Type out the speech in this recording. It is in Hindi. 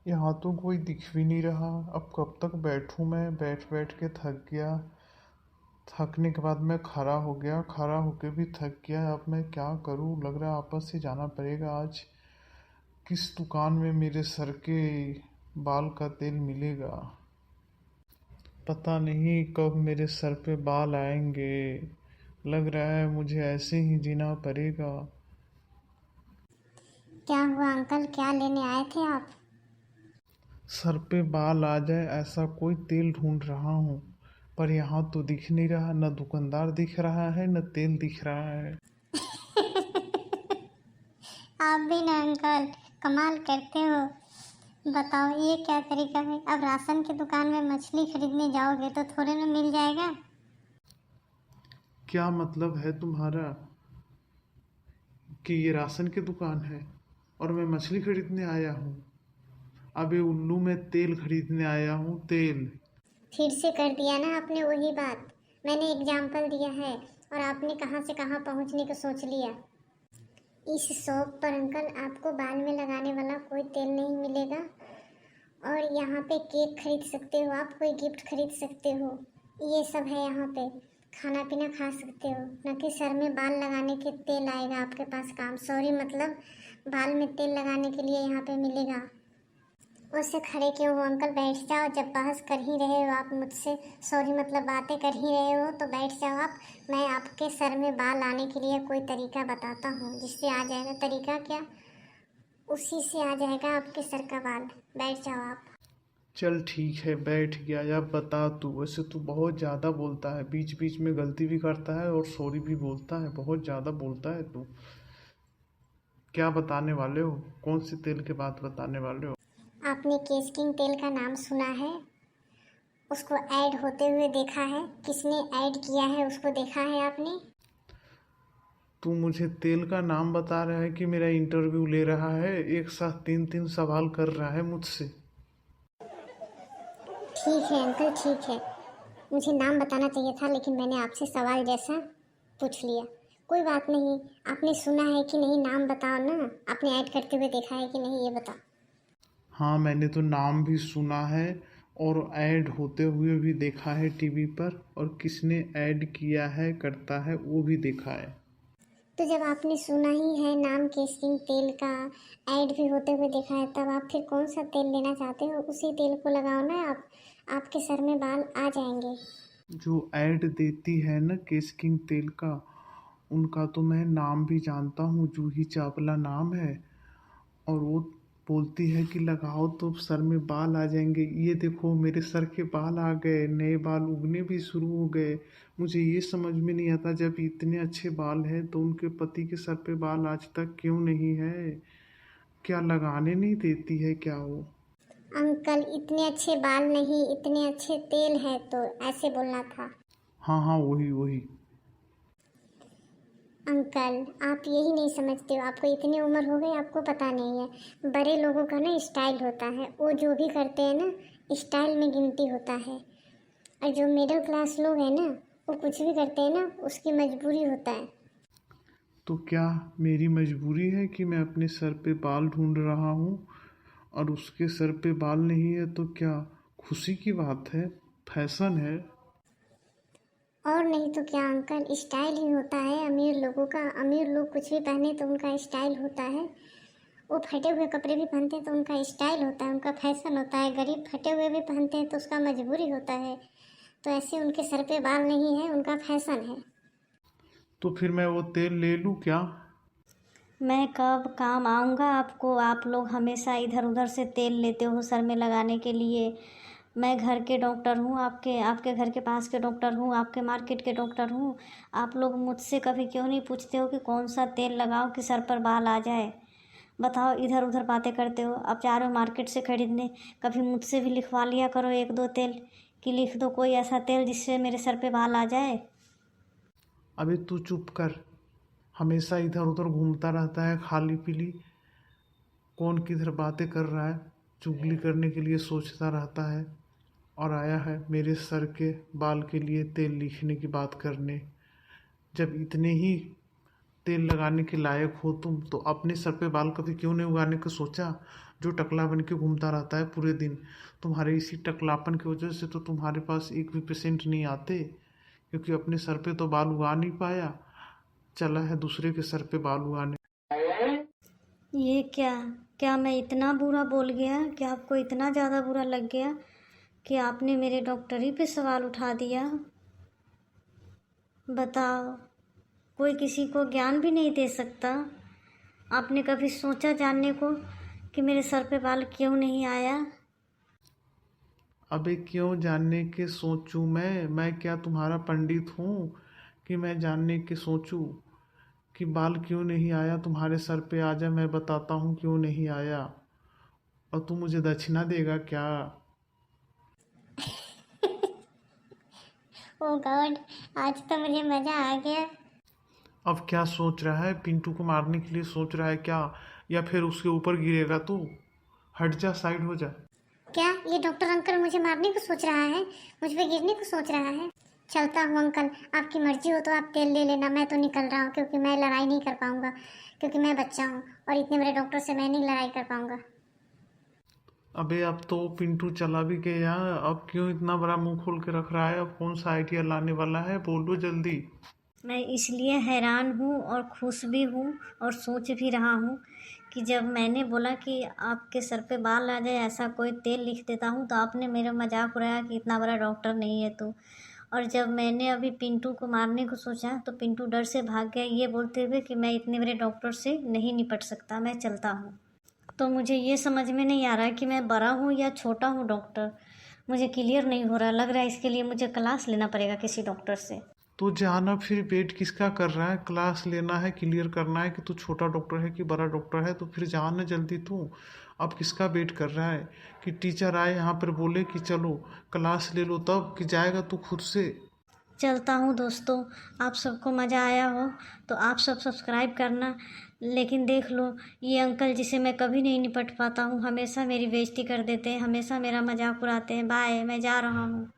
यहाँ तो कोई दिख भी नहीं रहा। अब कब तक बैठूं मैं? बैठ बैठ के थक गया। थकने के बाद मैं खड़ा हो गया, खड़ा होके भी थक गया। अब मैं क्या करूं? लग रहा है आपस से जाना पड़ेगा आज। किस दुकान में मेरे सर के बाल का तेल मिलेगा? पता नहीं कब मेरे सर पे बाल आएंगे। लग रहा है मुझे ऐसे ही जीना पड़ेगा। क्या हुआ अंकल, क्या लेने आए थे आप? सर पे बाल आ जाए ऐसा कोई तेल ढूंढ रहा हूँ, पर यहाँ तो दिख नहीं रहा। न दुकानदार दिख रहा है न तेल दिख रहा है। आप भी ना अंकल, कमाल करते हो। बताओ ये क्या तरीका है? अब राशन की दुकान में मछली खरीदने जाओगे तो थोड़े ना मिल जाएगा। क्या मतलब है तुम्हारा कि ये राशन की दुकान है और मैं मछली खरीदने आया हूँ? अबे उल्लू, मैं तेल खरीदने आया हूँ, तेल। फिर से कर दिया ना आपने वही बात। मैंने एग्जाम्पल दिया है और आपने कहाँ से कहाँ पहुँचने को सोच लिया। इस शॉप पर अंकल आपको बाल में लगाने वाला कोई तेल नहीं मिलेगा। और यहाँ पे केक खरीद सकते हो आप, कोई गिफ्ट खरीद सकते हो, ये सब है यहाँ पे। खाना पीना खा सकते हो, न कि सर में बाल लगाने के तेल आएगा आपके पास काम। सॉरी, मतलब बाल में तेल लगाने के लिए यहाँ पे मिलेगा। उससे खड़े क्यों हो अंकल, बैठ जाओ। जब बहस कर ही रहे हो आप मुझसे, सॉरी मतलब बातें कर ही रहे हो, तो बैठ जाओ आप। मैं आपके सर में बाल आने के लिए कोई तरीका बताता हूँ जिससे आ जाएगा। तरीका क्या, उसी से आ जाएगा आपके सर का बाल। बैठ जाओ आप। चल ठीक है, बैठ गया। अब बता तू, वैसे तू बहुत ज़्यादा बोलता है, बीच बीच में गलती भी करता है और सॉरी भी बोलता है। बहुत ज़्यादा बोलता है तू। क्या बताने वाले हो? कौन से तेल की बात बताने वाले हो? आपने केस किंग तेल का नाम सुना है? उसको ऐड होते हुए देखा है? किसने ऐड किया है उसको देखा है आपने? तू मुझे तेल का नाम बता रहा है कि मेरा इंटरव्यू ले रहा है? एक साथ तीन तीन सवाल कर रहा है मुझसे। ठीक है अंकल, ठीक है। मुझे नाम बताना चाहिए था लेकिन मैंने आपसे सवाल जैसा पूछ लिया। कोई बात नहीं। आपने सुना है कि नहीं, नाम बताओ ना। आपने ऐड करते हुए देखा है कि नहीं, ये बताओ। हाँ, मैंने तो नाम भी सुना है और ऐड होते हुए भी देखा है टीवी पर, और किसने ऐड किया है करता है वो भी देखा है। तो जब आपने सुना ही है नाम केसकिंग तेल का, ऐड भी होते हुए देखा है, तब आप फिर कौन सा तेल लेना चाहते हो? उसी तेल को लगाओ ना आप, आपके सर में बाल आ जाएंगे। जो ऐड देती है ना केस किंग तेल का, उनका तो मैं नाम भी जानता हूँ। जूही चावला नाम है। और वो बोलती है कि लगाओ तो सर में बाल आ जाएंगे। ये देखो मेरे सर के बाल आ गए, नए बाल उगने भी शुरू हो गए। मुझे ये समझ में नहीं आता, जब इतने अच्छे बाल हैं तो उनके पति के सर पे बाल आज तक क्यों नहीं है? क्या लगाने नहीं देती है क्या वो? अंकल इतने अच्छे बाल नहीं, इतने अच्छे तेल है, तो ऐसे बोलना था। हाँ हाँ, वही वही। अंकल आप यही नहीं समझते हो, आपको इतनी उम्र हो गई आपको पता नहीं है। बड़े लोगों का ना स्टाइल होता है, वो जो भी करते हैं ना स्टाइल में गिनती होता है। और जो मिडिल क्लास लोग हैं ना, वो कुछ भी करते हैं ना उसकी मजबूरी होता है। तो क्या मेरी मजबूरी है कि मैं अपने सर पे बाल ढूंढ रहा हूँ और उसके सर पे बाल नहीं है? तो क्या खुशी की बात है? फैशन है। और नहीं तो क्या अंकल, स्टाइल ही होता है अमीर लोगों का। अमीर लोग कुछ भी पहने तो उनका स्टाइल होता है। वो फटे हुए कपड़े भी पहनते हैं तो उनका स्टाइल होता है, उनका फैशन होता है। गरीब फटे हुए भी पहनते हैं तो उसका मजबूरी होता है। तो ऐसे उनके सर पे बाल नहीं है, उनका फैशन है। तो फिर मैं वो तेल ले लूँ क्या? मैं कब काम आऊँगा आपको? आप लोग हमेशा इधर उधर से तेल लेते हो सर में लगाने के लिए। मैं घर के डॉक्टर हूँ, आपके आपके घर के पास के डॉक्टर हूँ, आपके मार्केट के डॉक्टर हूँ। आप लोग मुझसे कभी क्यों नहीं पूछते हो कि कौन सा तेल लगाओ कि सर पर बाल आ जाए? बताओ, इधर उधर बातें करते हो। अब जा रहे हो मार्केट से खरीदने, कभी मुझसे भी लिखवा लिया करो एक दो तेल, कि लिख दो कोई ऐसा तेल जिससे मेरे सर पे बाल आ जाए। अबे तू चुप कर। हमेशा इधर उधर घूमता रहता है खाली पीली। कौन किधर बातें कर रहा है? चुगली करने के लिए सोचता रहता है और आया है मेरे सर के बाल के लिए तेल लिखने की बात करने। जब इतने ही तेल लगाने के लायक हो तुम तो अपने सर पे बाल कभी क्यों नहीं उगाने का सोचा? जो टकला बन के घूमता रहता है पूरे दिन, तुम्हारे इसी टकलापन की वजह से तो तुम्हारे पास एक भी पेशेंट नहीं आते, क्योंकि अपने सर पे तो बाल उगा नहीं पाया, चला है दूसरे के सर पे बाल उगाने। ये क्या क्या मैं इतना बुरा बोल गया कि आपको इतना ज़्यादा बुरा लग गया कि आपने मेरे डॉक्टरी पे सवाल उठा दिया? बताओ, कोई किसी को ज्ञान भी नहीं दे सकता? आपने कभी सोचा जानने को कि मेरे सर पे बाल क्यों नहीं आया? अबे क्यों जानने के सोचूं? मैं क्या तुम्हारा पंडित हूँ कि मैं जानने के सोचूं कि बाल क्यों नहीं आया तुम्हारे सर पे? आजा मैं बताता हूँ क्यों नहीं आया, और तू मुझे दक्षिणा देगा क्या? ओ गॉड, आज तो मुझे मज़ा आ गया। अब क्या सोच रहा है? पिंटू को मारने के लिए सोच रहा है क्या, या फिर उसके ऊपर गिरेगा तू? हट जा, साइड हो जा। क्या ये डॉक्टर अंकल मुझे मारने को सोच रहा है? मुझ पे गिरने को सोच रहा है? चलता हूँ अंकल, आपकी मर्जी हो तो आप तेल ले लेना, मैं तो निकल रहा हूँ क्योंकि मैं लड़ाई नहीं कर पाऊंगा, क्योंकि मैं बच्चा हूँ और इतने बड़े डॉक्टर से मैं नहीं लड़ाई कर पाऊंगा। अबे अब तो पिंटू चला भी गया, अब क्यों इतना बड़ा मुंह खोल के रख रहा है? अब कौन सा आइडिया लाने वाला है, बोलो जल्दी। मैं इसलिए हैरान हूँ और खुश भी हूँ और सोच भी रहा हूँ कि जब मैंने बोला कि आपके सर पे बाल आ जाए ऐसा कोई तेल लिख देता हूँ, तो आपने मेरा मजाक उड़ाया कि इतना बड़ा डॉक्टर नहीं है तू। और जब मैंने अभी पिंटू को मारने को सोचा तो पिंटू डर से भाग गया, ये बोलते हुए कि मैं इतने बड़े डॉक्टर से नहीं निपट सकता, मैं चलता हूँ। तो मुझे ये समझ में नहीं आ रहा है कि मैं बड़ा हूँ या छोटा हूँ डॉक्टर। मुझे क्लियर नहीं हो रहा, लग रहा है इसके लिए मुझे क्लास लेना पड़ेगा किसी डॉक्टर से। तो जाना, फिर वेट किसका कर रहा है? क्लास लेना है, क्लियर करना है कि तू छोटा डॉक्टर है कि बड़ा डॉक्टर है, तो फिर जाना जल्दी तू। अब किसका वेट कर रहा है कि टीचर आए यहाँ पर बोले कि चलो क्लास ले लो, तब कि जाएगा तू खुद से? चलता हूँ दोस्तों, आप सबको मज़ा आया हो तो आप सब सब्सक्राइब करना। लेकिन देख लो, ये अंकल जिसे मैं कभी नहीं निपट पाता हूँ, हमेशा मेरी बेइज्जती कर देते हैं, हमेशा मेरा मजाक उड़ाते हैं। बाय, मैं जा रहा हूँ।